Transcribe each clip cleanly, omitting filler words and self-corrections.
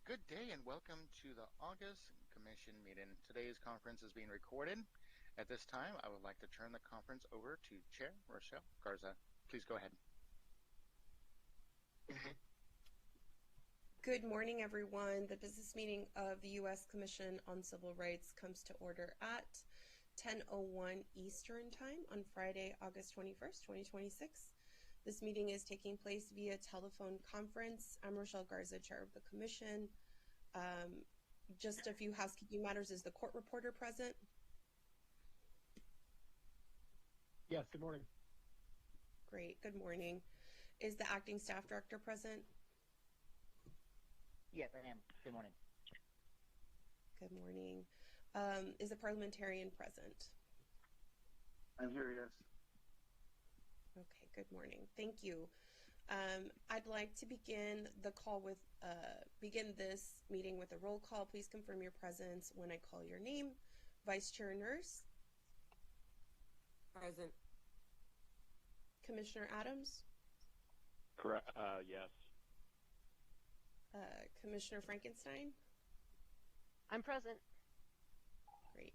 Good day and welcome to the August Commission meeting. Today's conference is being recorded. At this time, I would like to turn the conference over to Chair Rochelle Garza. Please go ahead. Good morning, everyone. The business meeting of the U.S. Commission on Civil Rights comes to order at 10:01 Eastern Time on Friday, August 21st, 2026. This meeting is taking place via telephone conference. I'm Rochelle Garza, Chair of the Commission. Just a few housekeeping matters. Is the court reporter present? Yes, good morning. Great, good morning. Is the acting staff director present? Yes, I am. Good morning. Good morning. Is the parliamentarian present? I'm here, yes. Okay, good morning. Thank you. I'd like to begin the call with begin this meeting with a roll call. Please confirm your presence when I call your name. Vice Chair Nurse. Present. Commissioner Adams. Correct. Yes. Commissioner Frankenstein. I'm present. Great.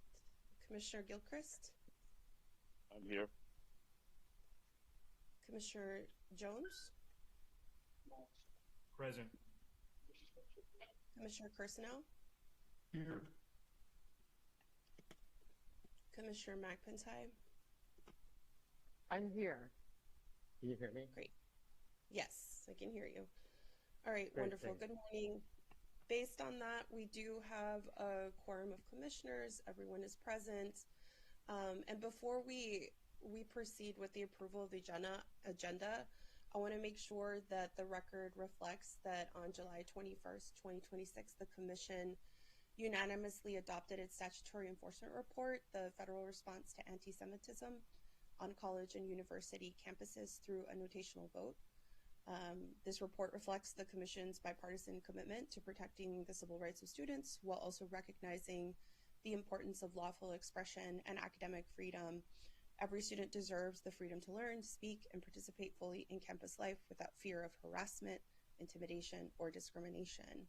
Commissioner Gilchrist. I'm here. Commissioner Jones. Present. Commissioner Curcinell. Here. Commissioner McIntyre. I'm here. Can you hear me? Great. Yes, I can hear you. All right, Great, wonderful. thanks. Good morning. Based on that, we do have a quorum of commissioners. Everyone is present. And before we proceed with the approval of the agenda, I want to make sure that the record reflects that on July 21st, 2026, the Commission unanimously adopted its statutory enforcement report, the federal response to anti-Semitism on college and university campuses through a notational vote. This report reflects the Commission's bipartisan commitment to protecting the civil rights of students while also recognizing the importance of lawful expression and academic freedom. Every student deserves the freedom to learn, speak, and participate fully in campus life without fear of harassment, intimidation, or discrimination.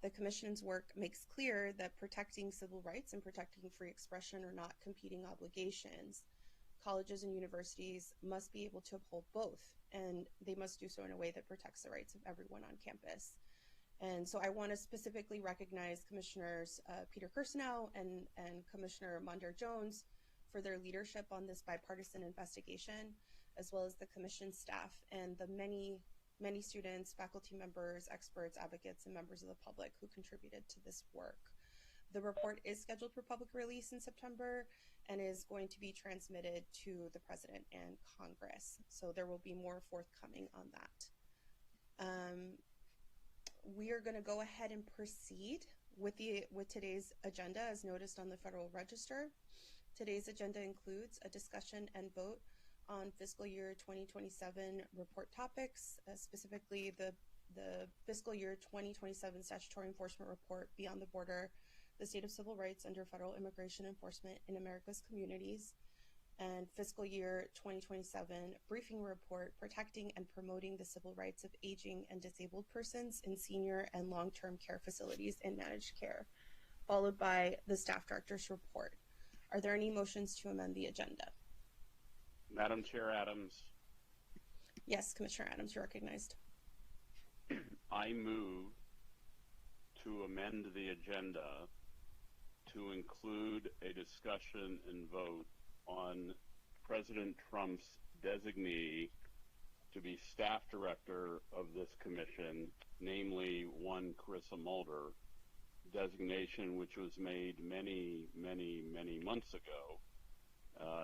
The Commission's work makes clear that protecting civil rights and protecting free expression are not competing obligations. Colleges and universities must be able to uphold both, and they must do so in a way that protects the rights of everyone on campus. And so I want to specifically recognize Commissioners Peter Curcinell and Commissioner Mondar Jones for their leadership on this bipartisan investigation, as well as the Commission staff and the many students, faculty members, experts, advocates, and members of the public who contributed to this work. The report is scheduled for public release in September and is going to be transmitted to the President and Congress. So there will be more forthcoming on that. We are going to go ahead and proceed with today's agenda as noticed on the Federal Register. Today's agenda includes a discussion and vote on fiscal year 2027 report topics, specifically the fiscal year 2027 statutory enforcement report, Beyond the Border, the state of civil rights under federal immigration enforcement in America's communities, and fiscal year 2027 briefing report, protecting and promoting the civil rights of aging and disabled persons in senior and long-term care facilities and managed care, followed by the staff director's report. Are there any motions to amend the agenda? Madam Chair Adams. Yes, Commissioner Adams, you're recognized. I move to amend the agenda to include a discussion and vote on President Trump's designee to be staff director of this commission, namely one Carissa Mulder, designation which was made many months ago.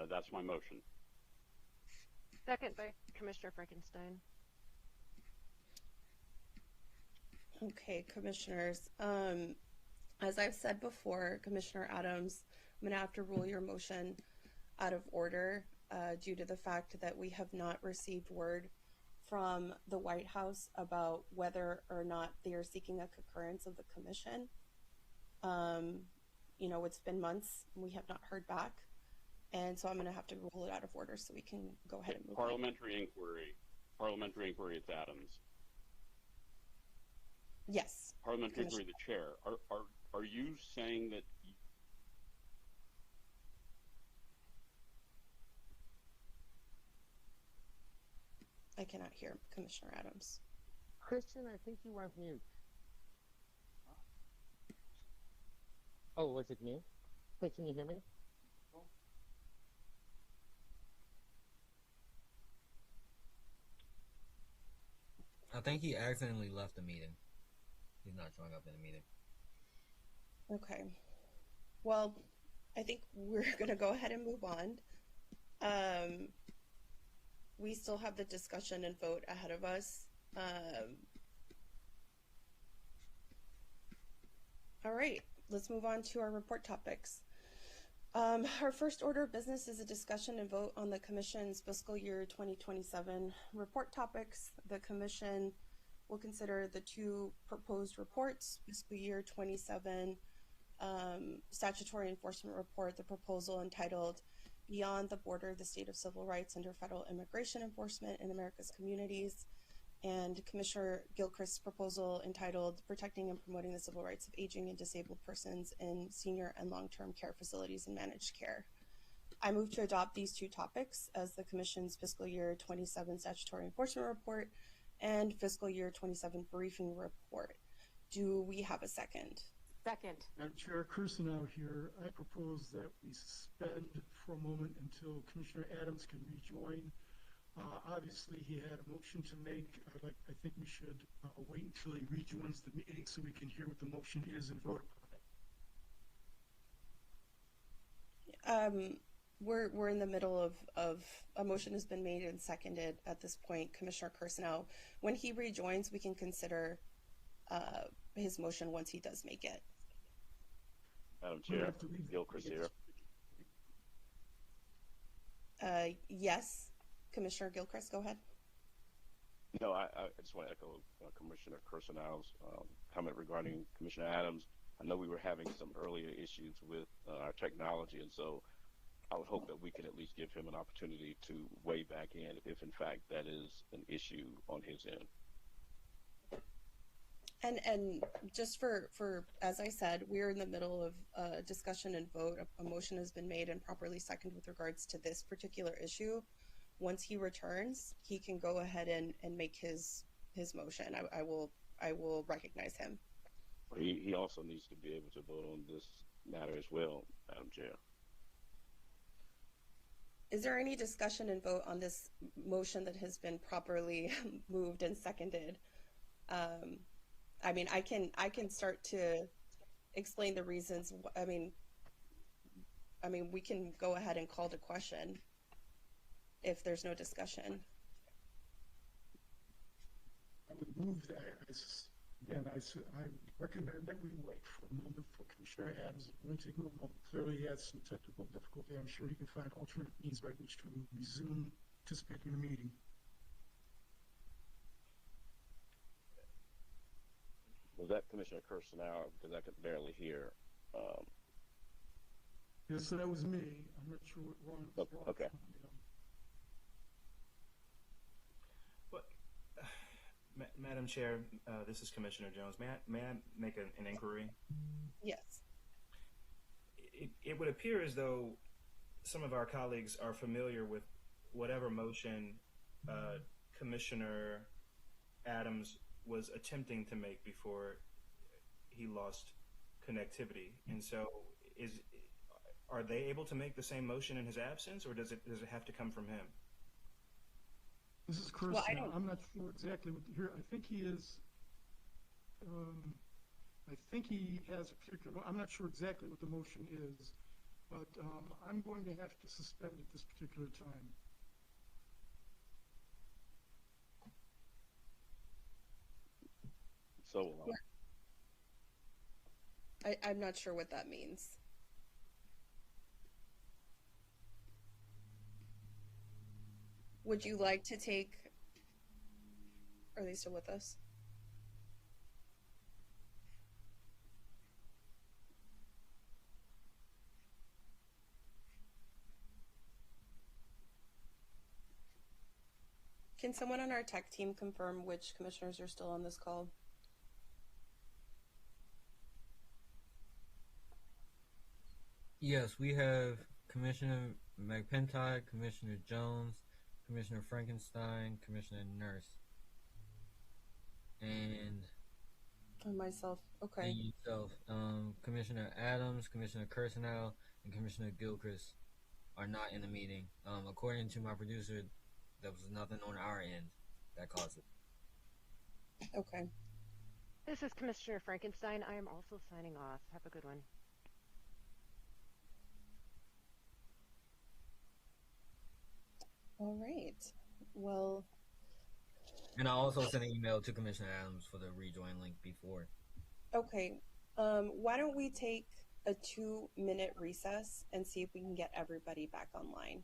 That's my motion. Second by Commissioner Frankenstein. Okay, commissioners. As I've said before, Commissioner Adams, I'm going to have to rule your motion out of order due to the fact that we have not received word from the White House about whether or not they are seeking a concurrence of the commission. You know, it's been months and we have not heard back. And so I'm going to have to rule it out of order so we can go ahead and move on. Parliamentary inquiry, it's Adams. Yes. Parliamentary, the chair, are you saying that? I cannot hear Commissioner Adams. Christian, I think you went mute. Oh, was it me? Hey, can you hear me? I think he accidentally left the meeting. He's not showing up in the meeting. Okay. Well, I think we're going to go ahead and move on. We still have the discussion and vote ahead of us. All right, let's move on to our report topics. Our first order of business is a discussion and vote on the Commission's fiscal year 2027 report topics. The Commission will consider the two proposed reports, fiscal year 27 statutory enforcement report, the proposal entitled Beyond the Border, the State of Civil Rights Under Federal Immigration Enforcement in America's Communities, and Commissioner Gilchrist's proposal entitled Protecting and Promoting the Civil Rights of Aging and Disabled Persons in Senior and Long-Term Care Facilities and Managed Care. I move to adopt these two topics as the Commission's fiscal year 27 statutory enforcement report and fiscal year 27 briefing report. Do we have a second? Second. Madam Chair, Kursanov here. I propose that we suspend for a moment until Commissioner Adams can rejoin. Obviously, he had a motion to make. I think we should wait until he rejoins the meeting so we can hear what the motion is and vote upon it. We're in the middle of a motion has been made and seconded at this point, Commissioner Kursanov. When he rejoins, we can consider his motion once he does make it. Madam Chair, Gilchrist here. Yes, Commissioner Gilchrist, go ahead. No, I just want to echo Commissioner Kursanov's comment regarding Commissioner Adams. I know we were having some earlier issues with our technology, and so I would hope that we can at least give him an opportunity to weigh back in if in fact that is an issue on his end. And just for as I said, we're in the middle of discussion and vote. A motion has been made and properly seconded with regards to this particular issue. Once he returns, he can go ahead and make his motion. I will recognize him. He also needs to be able to vote on this matter as well, Madam Chair. Is there any discussion and vote on this motion that has been properly moved and seconded? I mean, I can start to explain the reasons. I mean, we can go ahead and call to question if there's no discussion. I would move that. I recommend that we wait for a moment for Commissioner Adams. It won't take a moment. Clearly, he has some technical difficulty. I'm sure he can find alternate means by which to resume participating in the meeting. Was that Commissioner Kursanov? Because I could barely hear. Yes, so that was me. I'm not sure what wrong. Okay. Madam Chair, this is Commissioner Jones. May I make an inquiry? Yes. It would appear as though some of our colleagues are familiar with whatever motion Commissioner Adams was attempting to make before he lost connectivity, and so are they able to make the same motion in his absence, or does it have to come from him? This is Chris. Well, I'm not sure exactly what here. I think he is. I think he has a particular. I'm not sure exactly what the motion is, but I'm going to have to suspend at this particular time. So I'm not sure what that means. Would you like to take, are they still with us? Can someone on our tech team confirm which commissioners are still on this call? Yes, we have Commissioner McPintock, Commissioner Jones, Commissioner Frankenstein, Commissioner Nurse, and And myself. Okay. yourself. Commissioner Adams, Commissioner Kursanow, and Commissioner Gilchrist are not in the meeting. According to my producer, there was nothing on our end that caused it. Okay. This is Commissioner Frankenstein. I am also signing off. Have a good one. All right. Well, And I also sent an email to Commissioner Adams for the rejoin link before. okay. Why don't we take a 2-minute recess and see if we can get everybody back online,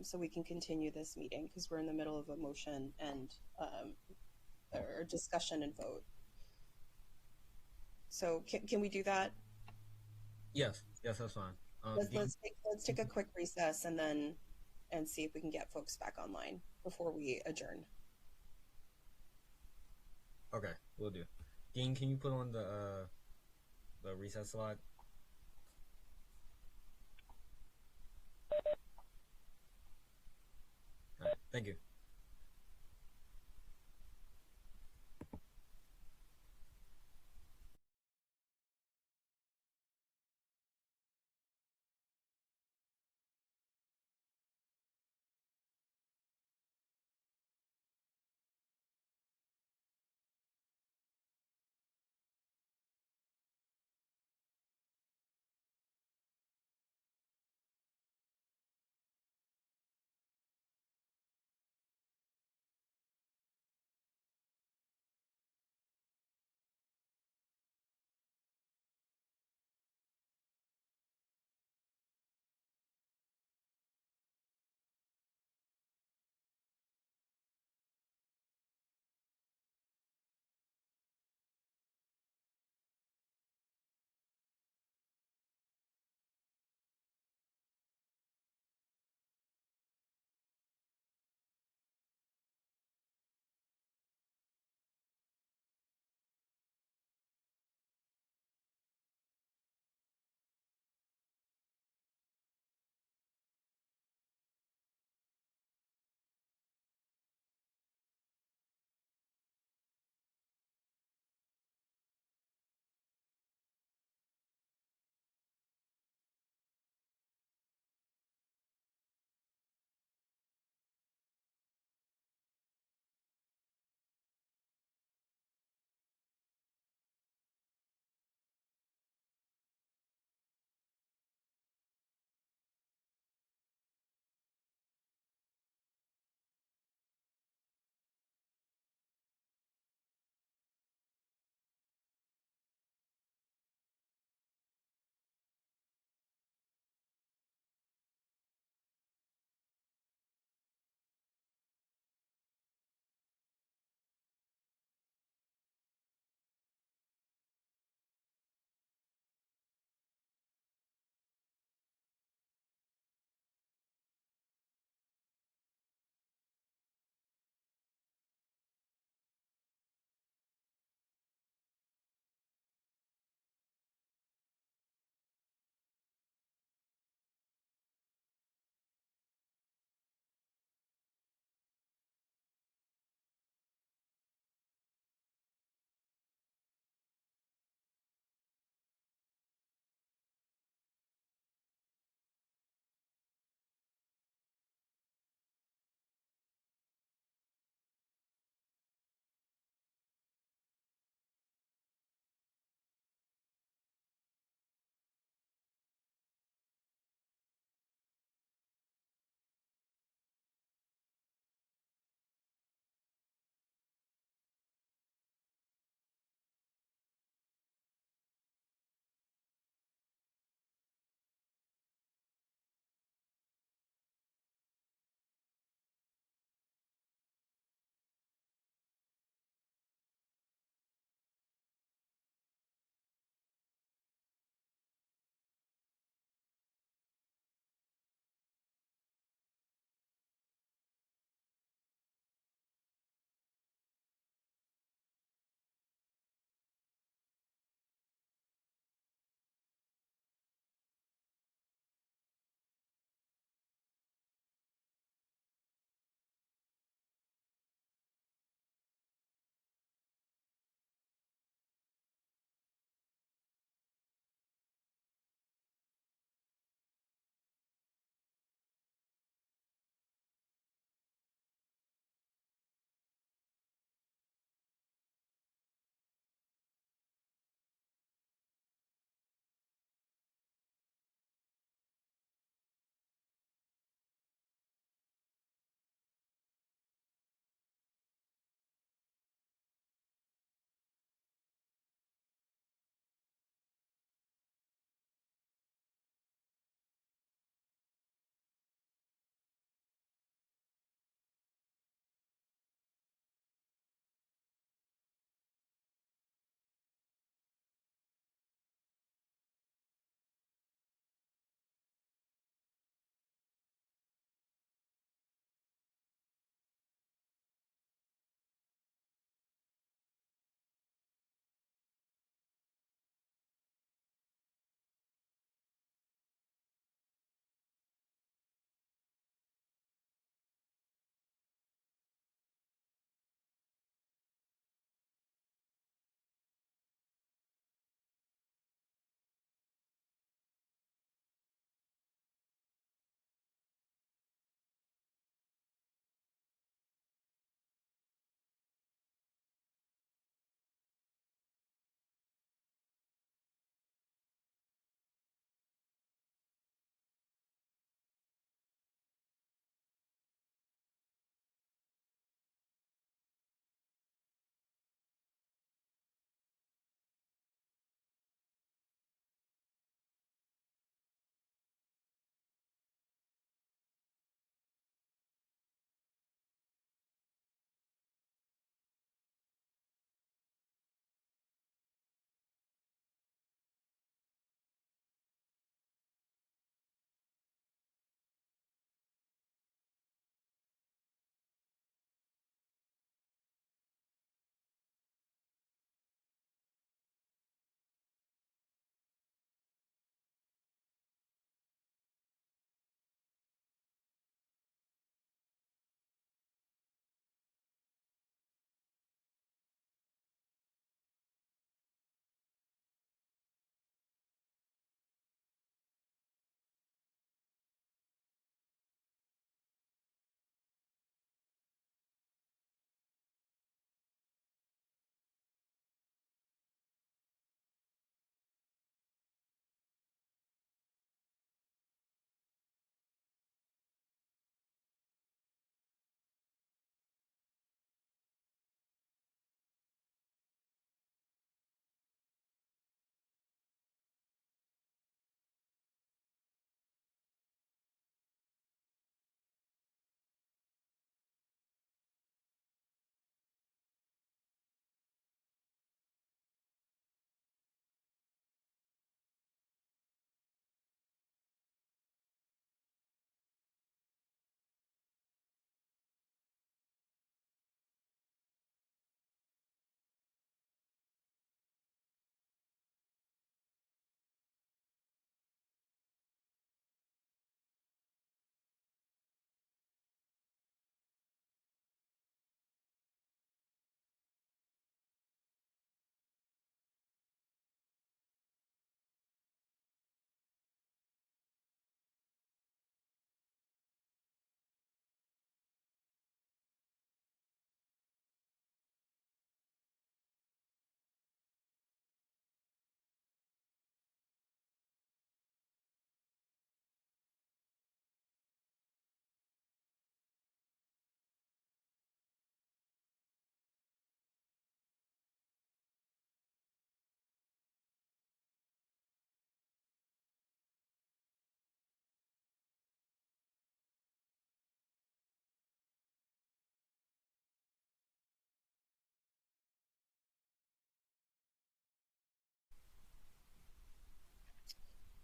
so we can continue this meeting because we're in the middle of a motion and or discussion and vote. So can we do that? Yes, that's fine. Let's take a quick recess and see if we can get folks back online before we adjourn. Okay, we'll do. Dean, can you put on the recess slide? All right, thank you.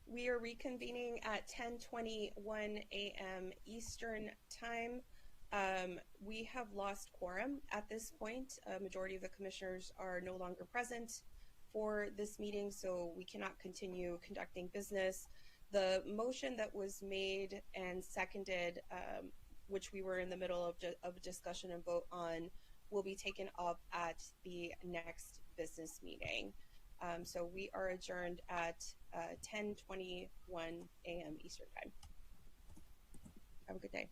We are reconvening at 10:21 a.m. Eastern Time. We have lost quorum at this point. A majority of the commissioners are no longer present for this meeting, so we cannot continue conducting business. The motion that was made and seconded, which we were in the middle of a discussion and vote on, will be taken up at the next business meeting. So we are adjourned at 10:21 a.m. Eastern Time. Have a good day.